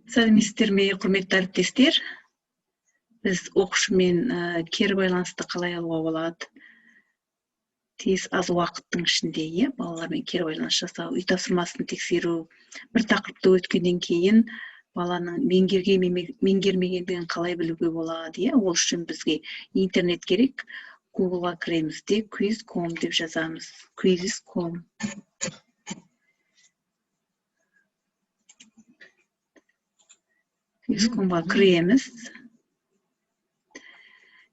Сәлеметсіздер ме, құрметті әріптестер? Біз оқушымен кері байланысты қалай алуға болады? Тез аз уақыттың ішінде, балалармен кері байланыс жасау, үй тапсырмасын тексеру, бір тақырыпты өткеннен кейін баланың меңгермегендігін қалай білуге болады? Ол үшін бізге интернет керек. Googleға кіреміз де quiz.com деп жазамыз. Quiz.com. Quiz.comға кіреміз.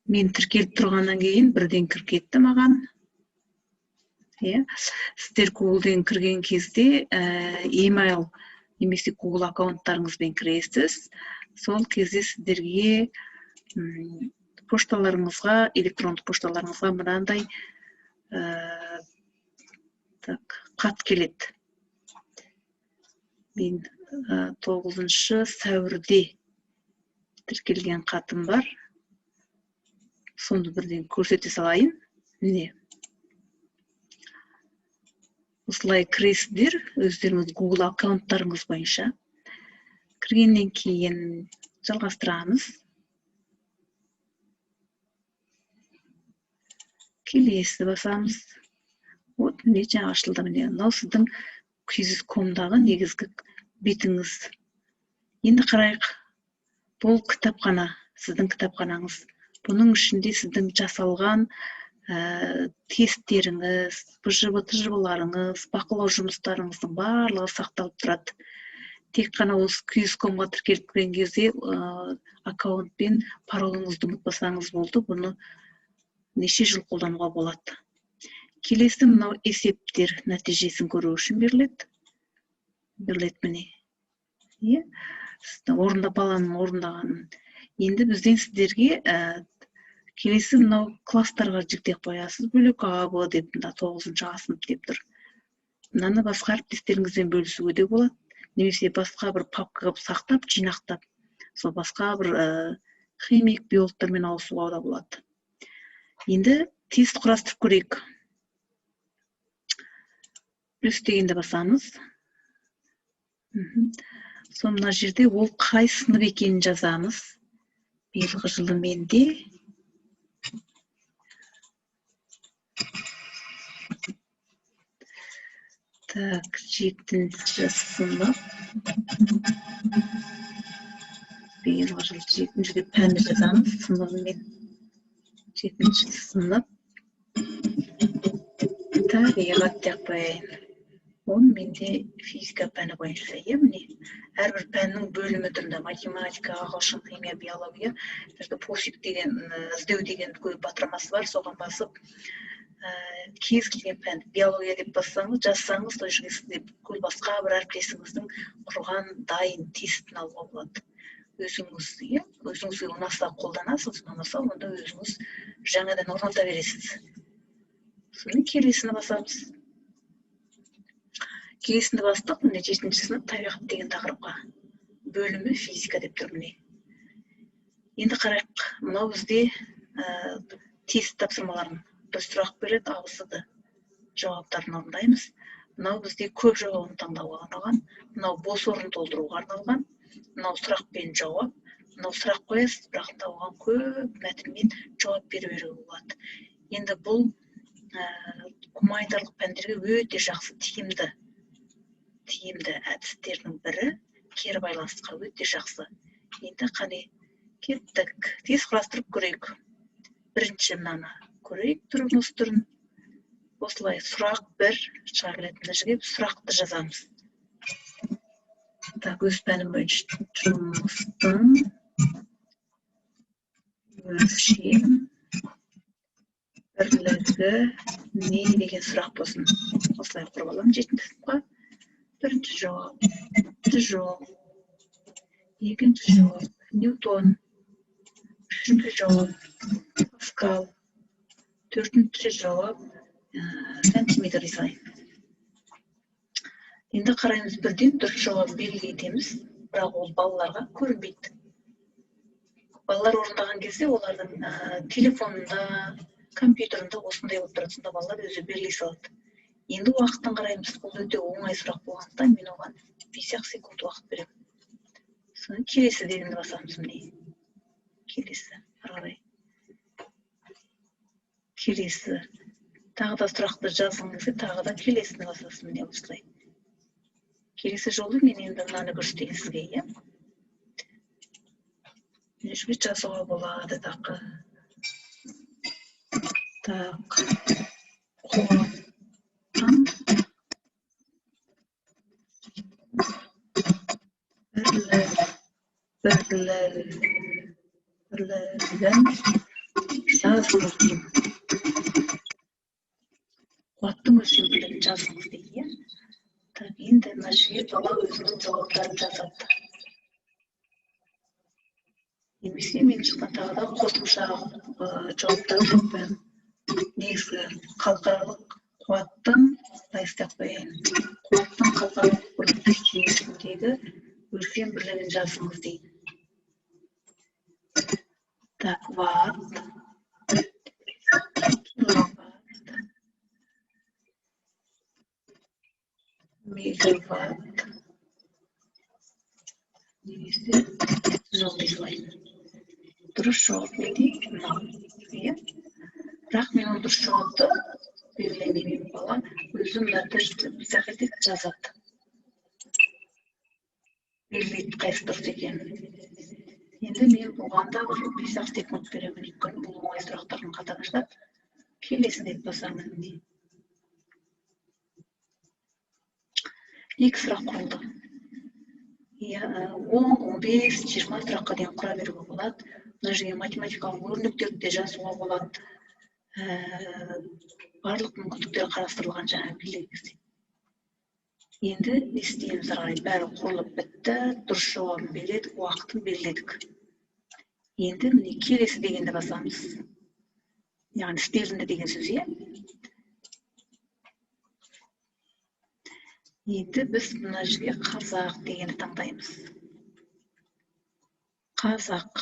Мен тіркеліп тұрғаннан кейін бірден кіріп кетті маған. Сіздер Google-ден кірген кезде email немесе Google аккаунттарыңызбен кіресіз. Сол кезде сіздерге пошталарыңызға, электрондық пошталарыңызға мынандай хат келеді. Мен 9 сәуірде тіркелген хатым бар. Сонды бірден көрсете салайын. Міне. Осылай кіресіздер, өздеріңіз Google аккаунттарыңыз бойынша. Кіргеннен кейін жалғастырамыз. Келесі басамыз. Вот, міне жаңа ашылды міне. Мынау сіздің Quiz.com-дағы негізгі бетіңіз. Енді қарайық. Бұл кітапхана, сіздің кітапханаңыз. Бұның ішінде сіздің жасалған тесттеріңіз, тжб-ларыңыз, бақылау жұмыстарыңыздың барлығы сақталып тұрады. Тек қана осы Quiz.com-ға тіркеліп кірген кезде аккаунт пен паролыңызды ұмытпасаңыз болды. Бұны неше жыл қолдануға болады. Келесі мынау есептер нәтижесін көру үшін беріледі. Міне. Баланың орындағанын. Енді бізден сіздерге келесі мынау класстарға жіктеп қоясыз. Бөлек А, Б деп 9-шы сынып деп тұр. Мынаны басқа әріптестеріңізбен бөлісуге де болады. Немесе басқа бір папкаға сақтап, жинақтап, сол басқа бір химик, биологтармен ауысуға да болады. Енді тест құрастырып көрейік. Плюс дегенді басамыз. Сол мына жерде ол қай сынып екенін жазамыз. Биылғы жылы менде. Так, 7-ші сынып. Биылғы жылы 7-ші пәнді жазамыз. Сыныбымен 7-ші сынып. Табиғат деп қояйын. Оны менде физика пәні бойынша. Әрбір пәннің бөлімі түрінде математика, ағылшын, химия, биология, пофиг деген, іздеу деген батырмасы бар. Соған басып, кез келген пән, биология деп бассаңыз, жазсаңыз, той жерге сізде бүкіл басқа бір әріптесіңіздің құрған дайын тестін алуға болады. Өзіңізге ұнаса қолданасыз, ұнамаса, онда өзіңіз жаңадан орналта бересіз. Соны келесіні басамыз. Келесіні бастық, міне 7-ші сынып табиғат деген тақырыпқа. Бөлімі физика деп тұр міне. Енді қарайық, мынау бізде тест тапсырмаларын бір сұрақ береді, ауысыды. Жауаптарын орындаймыз. Мынау бізде көп жауабын таңдауға арналған, мынау бос орын толтыруға арналған, мынау сұрақ пен жауап, мынау сұрақ қоясыз, бірақ та оған көп мәтінмен жауап беруге болады. Енді бұл гуманитарлық пәндерге өте жақсы тиімді әдістердің бірі, кері байланысқа өте жақсы. Енді қане кеттік. Тез құрастырып көрейік. Бірінші мынаны көрейік түрін. Осылай сұрақ 1 шыға келетін жерге сұрақты жазамыз. Так, өз пәнім бойынша жұмыстың өлшем бірлігі не деген сұрақ болсын. Осылай құрып аламын 7-ші сыныпқа. Бірінші жауап, жоқ. Екінші жауап, Ньютон. Үшінші жауап, Паскал. Төртінші жауап, сантиметр жасайын. Енді қараймыз, бірден дұрыс жауап белгі етеміз, бірақ ол балаларға көрінбейді. Балалар орындаған кезде олардың телефонында, компьютерінде осындай болып тұрады, сонда балалар өзі белгі салады. Енді уақыттан қараймыз, бұл өте оңай сұрақ болғандықтан мен оған 5 секунд уақыт беремін. Sonra келесі дегенді басамыз міне. Келесі, ары қарай. Келесі. Тағы да сұрақты жазғың келсе, тағы да келесіні басасыз міне осылай. Келесі жолы мен енді мынаны көрсетейін сізге, иә. Міне жерге жазуға болады тағы. Так. Қуаттың бірлігін жазыңыз деймін. Қуаттың өлшемділігін жазыңыз дейді. Так, енді мына жерге бала өзінің жауаптарын жазады. Немесе мен шыққан тағы да қосымша жауаптарын жазбаймын. Негізгі халықаралық қуаттың халықаралық бірлік жүйесіндегі өлшем бірлігін жазыңыз дейді. Так, ватт, киловатт, мегаватт, немесе жыл дейсіз. Дұрыс жауап не дейді? Бірақ мен ол дұрыс жауапты белгілемеймін, бала өзім бізақ етіп жазады. Белгілейді қайсы дұрыс екенін. Енді мен бұғанда бір 5 секунд беремін, өйткені бұл оңай сұрақтардың қатарына жатады. Келесін деп басамын. 2 сұрақ құрылды. 10-15-20 сұраққа дейін құра беруге болады. Мына жерге математикалық өрнектерді де жазуға болады. Барлық мүмкіндіктер қарастырылған жаңа білдіңіз. Енді не істейміз ары қарай? Бәрі құрылып бітті, дұрыс жауабын бердік, уақытын белгіледік. Енді міне келесі дегенді басамыз. Яғни стелінді деген сөз, иә? Енді біз мына жерге қазақ дегенді таңдаймыз. Қазақ.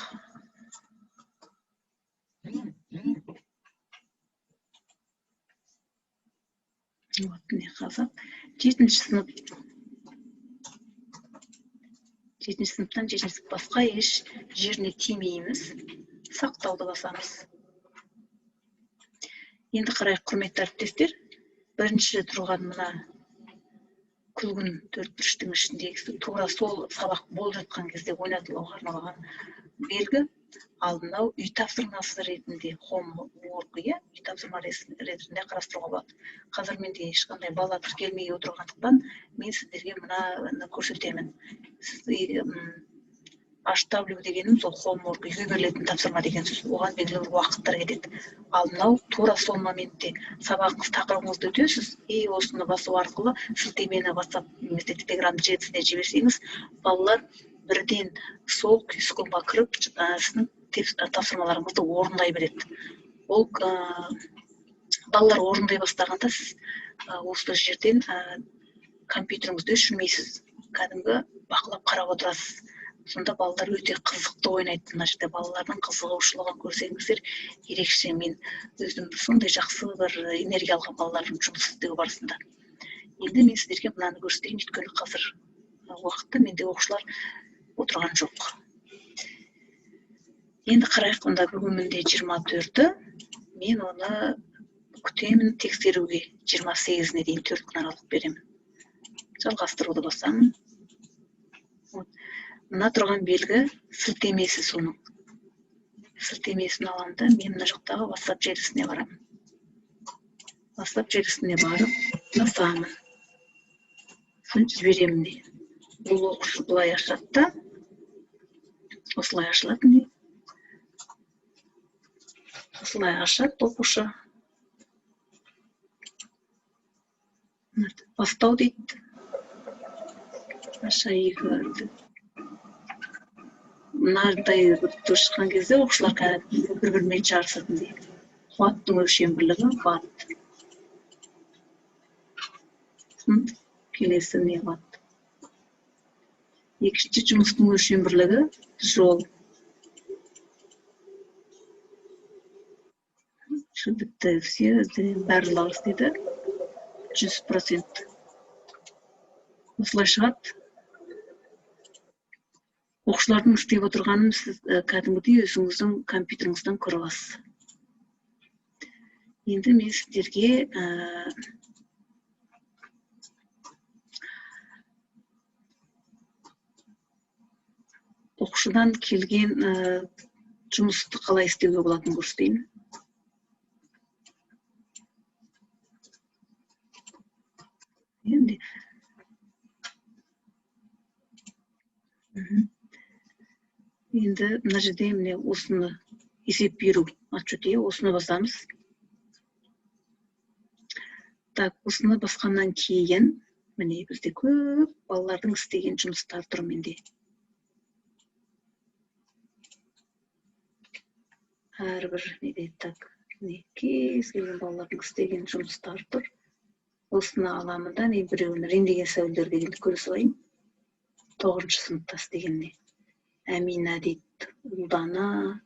Вот, міне қазақ. 7-ші сыныптан 7-ші сынып басқа еш жеріне тимейміз. Сақтауды басамыз. Енді қарай, құрметті әріптестер, бірінші тұрған мына күлгін төртбұрыштың ішіндегі тура сол сабақ болып жатқан кезде ойнатылуға арналған белгі. Ал мынау үй тапсырмасы ретінде homework, үй тапсырма ретінде қарастыруға болады. Қазір менде ешқандай бала тіркелмей отырғандықтан мен сіздерге мына көрсетемін. HW дегеніміз ол homework, үйге берілетін тапсырма деген сөз. Оған белгілі бір уақыттар кетеді. Ал мынау тура сол моментте сабағыңыз тақырыбыңызды өтесіз, осыны басу арқылы сілтемені WhatsApp немесе Telegram желісіне жіберсеңіз, балалар бірден сол күйсікомға кіріп сіздің тапсырмаларыңызды орындай береді. Ол балалар орындай бастағанда сіз осы жерден компьютеріңізді өшірмейсіз, кәдімгі бақылап қарап отырасыз. Сонда балалар өте қызықты ойнайды. Мына жерде балалардың қызығушылығын көрсеңіздер, ерекше мен өзім сондай жақсы бір энергия алған балалардың жұмыс істеу барысында. Енді мен сіздерге мынаны көрсетейін, өйткені қазір уақытта менде оқушылар отырған жоқ. Енді қарайық, онда бүгін менде 24-ті, мен оны күтемін тексеруге 28-не дейін 4 күн аралық беремін. Жалғастыруды басамын. Мына тұрған белгі сілтемесі соның. Сілтемесін аламын, мен мына жақтағы WhatsApp желісіне барамын. WhatsApp желісіне барып, басамын. Соны жіберемін де. Бұл оқушы бұлай ашады, осылай ашылады. Осылай ашады оқушы. Бастау дейді. Аша екі. Мынадай шыққан кезде оқушылар бір-бірімен жарысатын дейді. Қуаттың өлшем бірлігі ватт. Келесі не ватт. Екінші жұмыстың өлшем бірлігі жол. Бітті, барлығы істейді. 100%. Осылай шығады. Оқушылардың істеп отырғанын сіз кәдімгідей өзіңіздің компьютеріңізден көре аласыз. Енді мен сіздерге оқушыдан келген жұмысты қалай істеуге болатынын көрсетейін. Енді мына жерде міне осыны есеп беру отчеті, осыны басамыз. Так, осыны басқаннан кейін, міне бізде көп балалардың істеген жұмыстары тұр менде. Әрбір неде, так, кез келген балалардың істеген жұмыстары тұр. Осыны аламын да, мен біреуін рендеген сәулелер дегенді көре салайын. 9-шы сыныпта істегенде. Әмина дейді, ұлдана,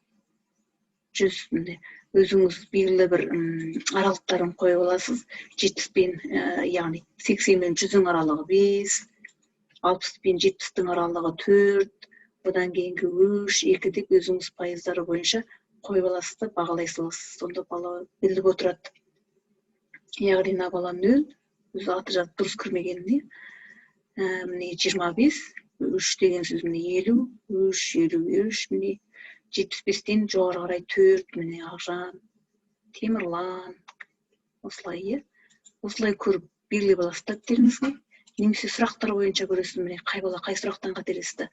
жүзінде. Өзіңіз белгілі бір аралықтарын қойып аласыз. 70 пен, яғни 80 мен 100-ің аралығы 5, 60 пен 70-ің аралығы 4, одан кейінгі 3, 2 деп өзіңіз пайыздары бойынша қойып аласыз да бағалай саласыз. Сонда бала біліп отырады. Яғни мына бала 0, өзі аты жазып дұрыс кірмегеніне. Міне 25, 3 деген сөз міне 50, 3, 53, міне 75-тен жоғары қарай 4, міне Ақжан, Темірлан, осылай, осылай көріп белгілеп аласыз дәптеріңізге. Немесе сұрақтар бойынша көресіз, міне қай бала қай сұрақтан қателесті.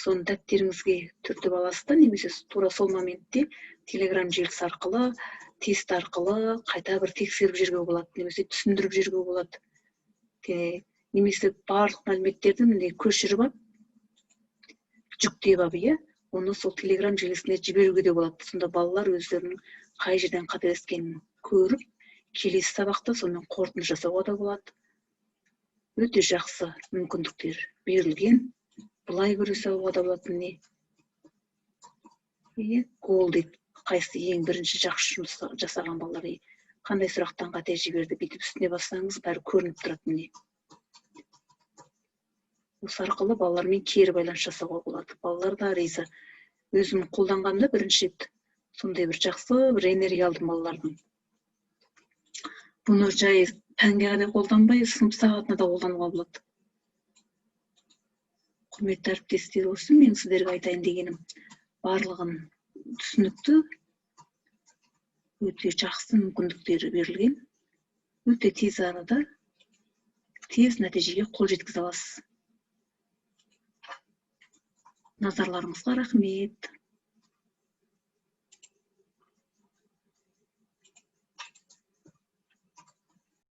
Соны дәптеріңізге түртіп аласыз да, немесе тура сол моментте Telegram желісі арқылы, тест арқылы қайта бір тексеріп жүргенге болады, немесе түсіндіріп жүргенге болады. Немесе барлық мәліметтерді міне көшіріп алып, жүктеп алып, оны сол Telegram желісіне жіберуге де болады. Сонда балалар өздерінің қай жерден қателескенін көріп, келесі сабақта сонымен қорытынды жасауға да болады. Өте жақсы мүмкіндіктер берілген. Бұлай көре салуға да болады міне. Гол дейді, қайсы ең бірінші жақсы жұмыс жасаған балалар. Қандай сұрақтан қате жіберді, бүйтіп үстіне бассаңыз, бәрі көрініп тұрады міне. Осы арқылы балалармен кері байланыс жасауға болады. Балалар да риза. Өзім қолданғанымда бірінші рет сондай бір жақсы бір энергия алдым балалардың. Бұны жай пәнге ғана қолданбай, сынып сағатына да қолдануға болады. Құрметті әріптестер, осы мен сіздерге айтайын дегенім, барлығын түсінікті, өте жақсы мүмкіндіктері берілген, өте тез арада тез нәтижеге қол жеткізе аласыз. Назарларыңызға рахмет.